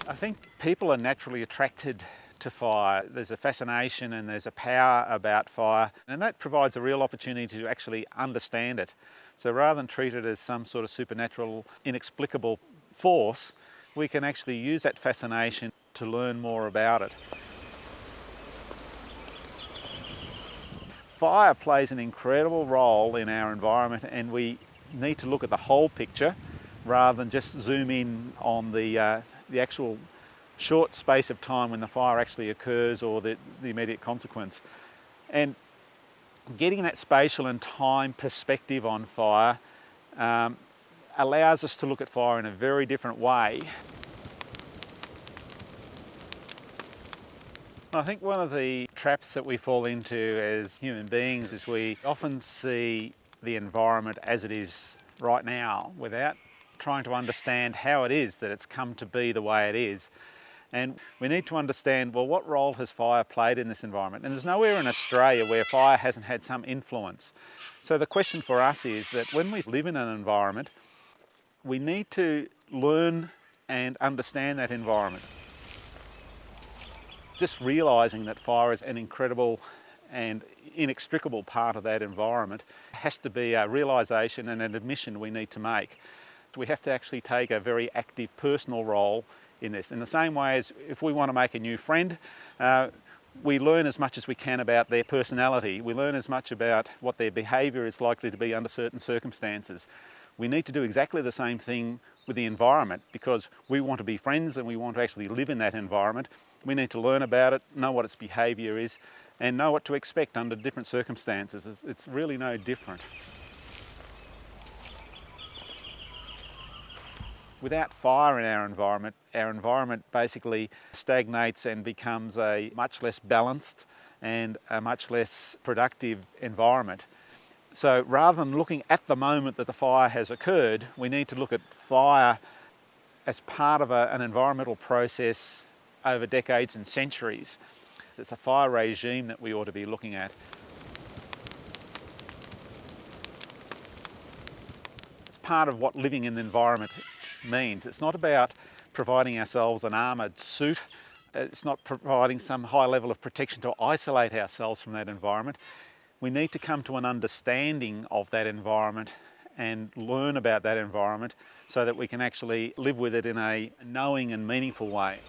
I think people are naturally attracted to fire. There's a fascination and there's a power about fire, and that provides a real opportunity to actually understand it. So rather than treat it as some sort of supernatural, inexplicable force, we can actually use that fascination to learn more about it. Fire plays an incredible role in our environment, and we need to look at the whole picture rather than just zoom in on the actual short space of time when the fire actually occurs or the immediate consequence. And getting that spatial and time perspective on fire allows us to look at fire in a very different way. I think one of the traps that we fall into as human beings is we often see the environment as it is right now without trying to understand how it is that it's come to be the way it is. And we need to understand, well, what role has fire played in this environment? And there's nowhere in Australia where fire hasn't had some influence. So the question for us is that when we live in an environment, we need to learn and understand that environment. Just realising that fire is an incredible and inextricable part of that environment has to be a realisation and an admission we need to make. We have to actually take a very active personal role in this. In the same way as if we want to make a new friend, we learn as much as we can about their personality. We learn as much about what their behaviour is likely to be under certain circumstances. We need to do exactly the same thing with the environment because we want to be friends and we want to actually live in that environment. We need to learn about it, know what its behaviour is, and know what to expect under different circumstances. It's really no different. Without fire in our environment basically stagnates and becomes a much less balanced and a much less productive environment. So rather than looking at the moment that the fire has occurred, we need to look at fire as part of an environmental process over decades and centuries. It's a fire regime that we ought to be looking at. It's part of what living in the environment means. It's not about providing ourselves an armoured suit. It's not providing some high level of protection to isolate ourselves from that environment. We need to come to an understanding of that environment and learn about that environment so that we can actually live with it in a knowing and meaningful way.